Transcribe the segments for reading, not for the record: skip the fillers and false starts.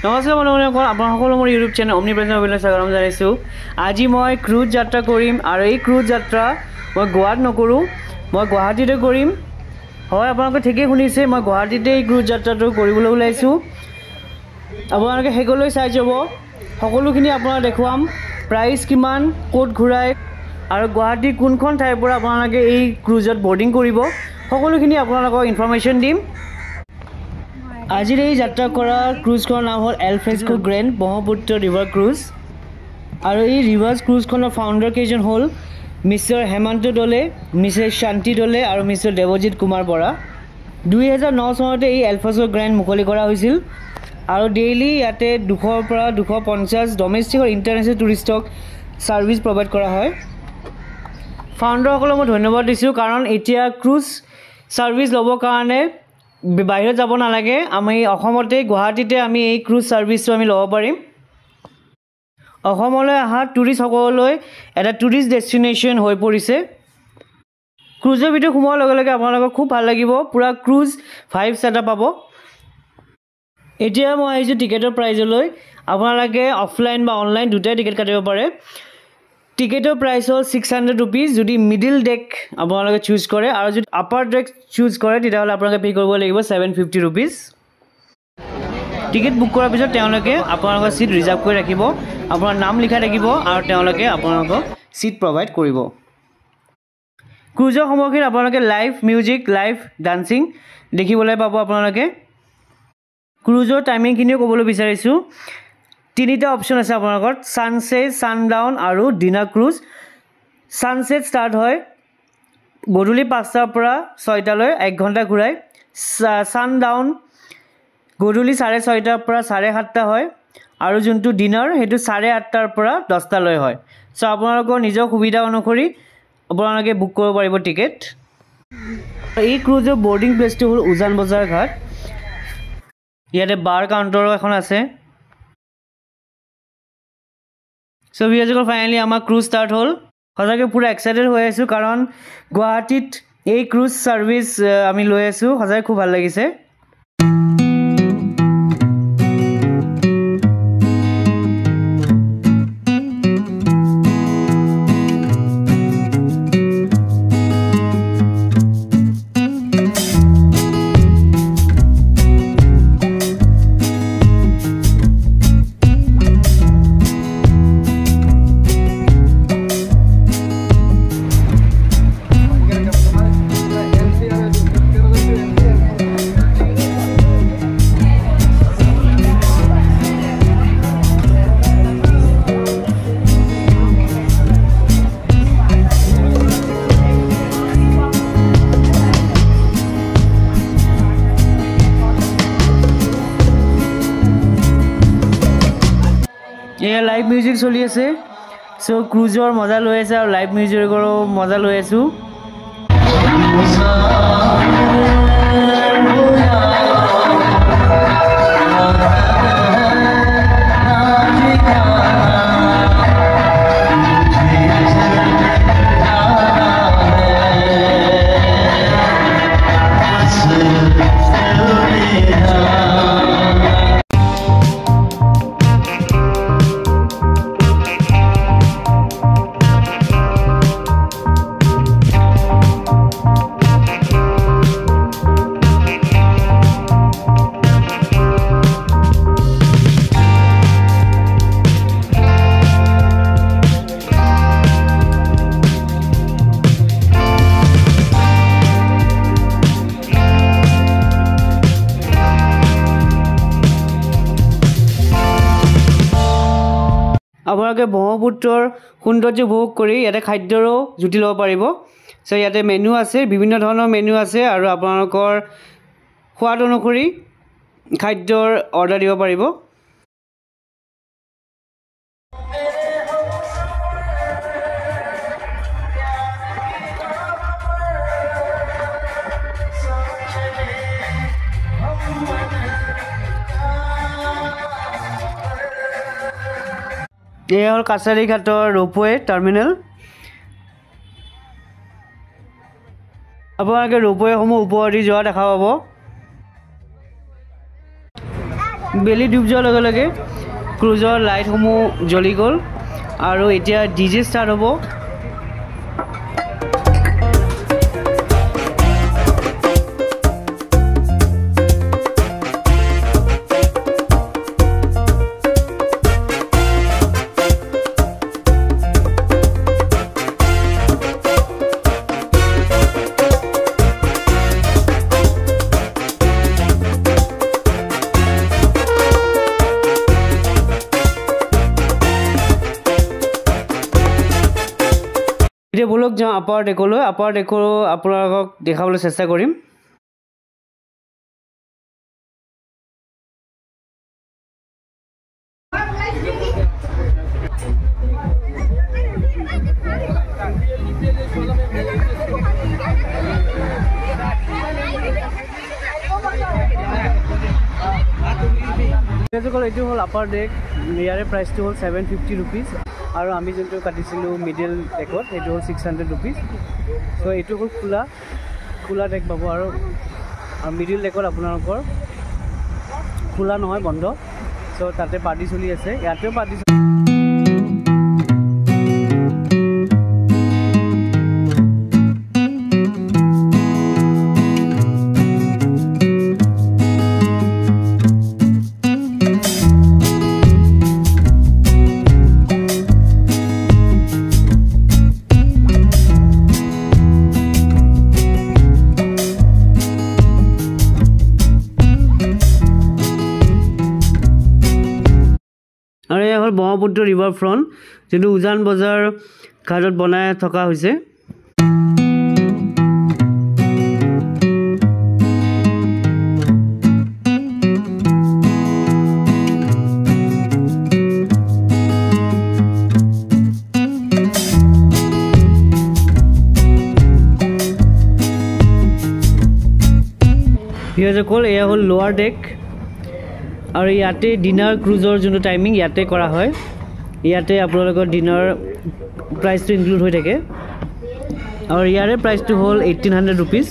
নমস্কাৰ বন্ধুসকল, আপোনাসকলো মোৰ ইউটিউব চেনেল অমনিপ্ৰেজেণ্ট অভিনয় স্বাগতম জনাইছোঁ। আজি মই ক্ৰুজ যাত্ৰা কৰিম আৰু এই ক্ৰুজ যাত্ৰা মই গোৱাত নকৰোঁ, মই গুৱাহাটীতে কৰিম। হয়, আপোনালোকে ঠিকেই শুনিছে, মই গুৱাহাটীতে এই ক্ৰুজ যাত্ৰাটো কৰিবলৈ ওলাইছোঁ। আপোনালোকে শেষলৈ চাই যাব, সকলোখিনি আপোনাক দেখুৱাম। প্ৰাইচ কিমান, ক'ত ঘূৰাই আৰু গুৱাহাটীৰ কোনখন ঠাইৰ পৰা আপোনালোকে এই ক্ৰুজত বৰ্ডিং কৰিব, সকলোখিনি আপোনালোকক ইনফৰ্মেশ্যন দিম। আজিৰ এই যাত্ৰা কৰা ক্ৰুজখনৰ নাম হ'ল L fresco grand Brahmaputra river cruise. আৰু এই ৰিভাৰ ক্ৰুজখনৰ ফাউণ্ডাৰ কেইজন হ'ল মিষ্টাৰ হেমন্ত দলে, মিছেছ শান্তি দলে আৰু মিষ্টাৰ দেৱজিৎ কুমাৰ বৰা। 2009 চনতে এই এল ফ্ৰেস্কো গ্ৰেণ্ড মুকলি কৰা হৈছিল আৰু ডেইলি ইয়াতে 200 পৰা 250 ডমেষ্টিক আৰু ইণ্টাৰনেশ্যনেল টুৰিষ্টক ছাৰ্ভিচ প্ৰভাইড কৰা হয়। ফাউণ্ডাৰসকলক মই ধন্যবাদ দিছোঁ, কাৰণ এতিয়া ক্ৰুজ ছাৰ্ভিচ ল'বৰ কাৰণে বাহিৰত যাব নালাগে, আমি অসমতে গুৱাহাটীতে আমি এই ক্ৰুজ ছাৰ্ভিচটো আমি ল'ব পাৰিম। অসমলৈ অহা টুৰিষ্টসকললৈ এটা টুৰিষ্ট ডেষ্টিনেশ্যন হৈ পৰিছে। ক্ৰুজৰ ভিতৰত সোমোৱাৰ লগে লগে আপোনালোকক খুব ভাল লাগিব, পূৰা ক্ৰুজ ভাইব এটা পাব। এতিয়া মই আহিছোঁ টিকেটৰ প্ৰাইজলৈ। আপোনালোকে অফলাইন বা অনলাইন দুটাই টিকেট কাটিব পাৰে। টিকেটৰ প্ৰাইচ হ'ল 600 ৰুপিজ যদি মিডিল ডেক আপোনালোকে চুজ কৰে, আৰু যদি আপাৰ ডেক চুজ কৰে তেতিয়াহ'লে আপোনালোকে পে' কৰিব লাগিব 750 ৰুপিজ। টিকেট বুক কৰাৰ পিছত তেওঁলোকে আপোনালোকৰ ছিট ৰিজাৰ্ভ কৰি ৰাখিব, আপোনাৰ নাম লিখা থাকিব আৰু তেওঁলোকে আপোনালোকক ছিট প্ৰভাইড কৰিব। ক্ৰুজৰ সময়খিনিত আপোনালোকে লাইভ মিউজিক, লাইভ ডান্সিং দেখিবলৈ পাব আপোনালোকে। ক্ৰুজৰ টাইমিংখিনিও ক'বলৈ বিচাৰিছোঁ। 3টা অপশ্যন আছে আপোনালোকৰ, ছানছেট, ছানডাউন আৰু ডিনাৰ ক্ৰুজ। ছানছেট ষ্টাৰ্ট হয় গধূলি 5টাৰ পৰা 6টালৈ, 1 ঘণ্টা ঘূৰাই। ছানডাউন গধূলি 6:30 পৰা 7:30 হয়, আৰু যোনটো ডিনাৰ সেইটো 8:30 পৰা 10টালৈ হয়। চ' আপোনালোকৰ নিজৰ সুবিধা অনুসৰি আপোনালোকে বুক কৰিব পাৰিব টিকেট। এই ক্ৰুজৰ বৰ্ডিং প্লেচটো হ'ল উজান বজাৰ ঘাট। ইয়াতে বাৰ কাউণ্টাৰো এখন আছে। চ' ভিউৱাৰ্ছসকল, ফাইনেলি আমাৰ ক্ৰুজ ষ্টাৰ্ট হ'ল। সঁচাকৈ পূৰা এক্সাইটেড হৈ আছোঁ, কাৰণ গুৱাহাটীত এই ক্ৰুজ ছাৰ্ভিচ আমি লৈ আছোঁ। সঁচাকৈ খুব ভাল লাগিছে। এয়া লাইভ মিউজিক চলি আছে। চ' ক্ৰুজৰ মজা লৈ আছে আৰু লাইভ মিউজিকৰো মজা লৈ আছোঁ। আপোনালোকে ব্ৰহ্মপুত্ৰৰ সৌন্দৰ্য উপভোগ কৰি ইয়াতে খাদ্যৰো জুতি ল'ব পাৰিব। চ' ইয়াতে মেনু আছে, বিভিন্ন ধৰণৰ মেনু আছে, আৰু আপোনালোকৰ সোৱাদ অনুসৰি খাদ্যৰ অৰ্ডাৰ দিব পাৰিব। এয়া হ'ল কাছাৰী ঘাটৰ ৰোপৱে টাৰ্মিনেল। আপোনালোকে ৰোপৱেসমূহ ওপৰেদি যোৱা দেখা পাব। বেলি ডুব যোৱাৰ লগে লগে ক্ৰুজৰ লাইটসমূহ জ্বলি গ'ল আৰু এতিয়া ডিজে ষ্টাৰ্ট হ'ব। এতিয়া বলক যাওঁ আপাৰ ডেকলৈ। আপাৰ ডেকো আপোনালোকক দেখাবলৈ চেষ্টা কৰিম। এইটো হ'ল আপাৰ ডেক। ইয়াৰে প্ৰাইচটো হ'ল 750 ৰুপিজ আৰু আমি যোনটো কাটিছিলোঁ মিডিল ডেকত সেইটো হ'ল 600 ৰুপিজ। চ' এইটো হ'ল খোলা ডেক পাব আৰু মিডিল ডেকত আপোনালোকৰ খোলা নহয়, বন্ধ। চ' তাতে পাৰ্টি চলি আছে, ইয়াতেও পাৰ্টি আৰু এয়া হ'ল ব্ৰহ্মপুত্ৰ ৰিভাৰ ফ্ৰণ্ট, যোনটো উজান বজাৰ ঘাটত বনাই থকা হৈছে। এয়া হ'ল লোৱাৰ ডেক আৰু ইয়াতে ডিনাৰ ক্ৰুজৰ যোনটো টাইমিং ইয়াতে কৰা হয়। ইয়াতে আপোনালোকৰ ডিনাৰ প্ৰাইচটো ইনক্লুড হৈ থাকে আৰু ইয়াৰে প্ৰাইচটো হ'ল 1800 ৰুপিজ।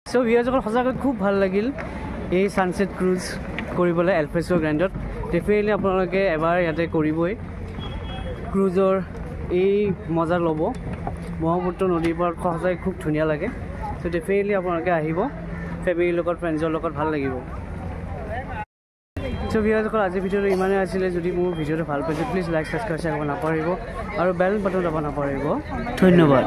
চ' ভিউৱাৰ্ছসকল সঁচাকৈ খুব ভাল লাগিল এই ছানছেট ক্ৰুজ কৰিবলৈ এলফ্ৰেছো গ্ৰেণ্ডত। ডেফিনেটলি আপোনালোকে এবাৰ ইয়াতে কৰিবই, ক্ৰুজৰ এই মজা ল'ব। ব্ৰহ্মপুত্ৰ নদীৰ পাৰত সঁচাকৈ খুব ধুনীয়া লাগে। চ' ডেফিনেটলি আপোনালোকে আহিব ফেমিলিৰ লগত, ফ্ৰেণ্ডছৰ লগত, ভাল লাগিব। চ' ভিউৱাৰ্ছসকল আজিৰ ভিডিঅ'টো ইমানেই আছিলে। যদি মোৰ ভিডিঅ'টো ভাল পাইছে প্লিজ লাইক, ছাবস্ক্ৰাইব কৰিব নাপাহৰিব আৰু বেল বাটন দাব নাপাহৰিব। ধন্যবাদ।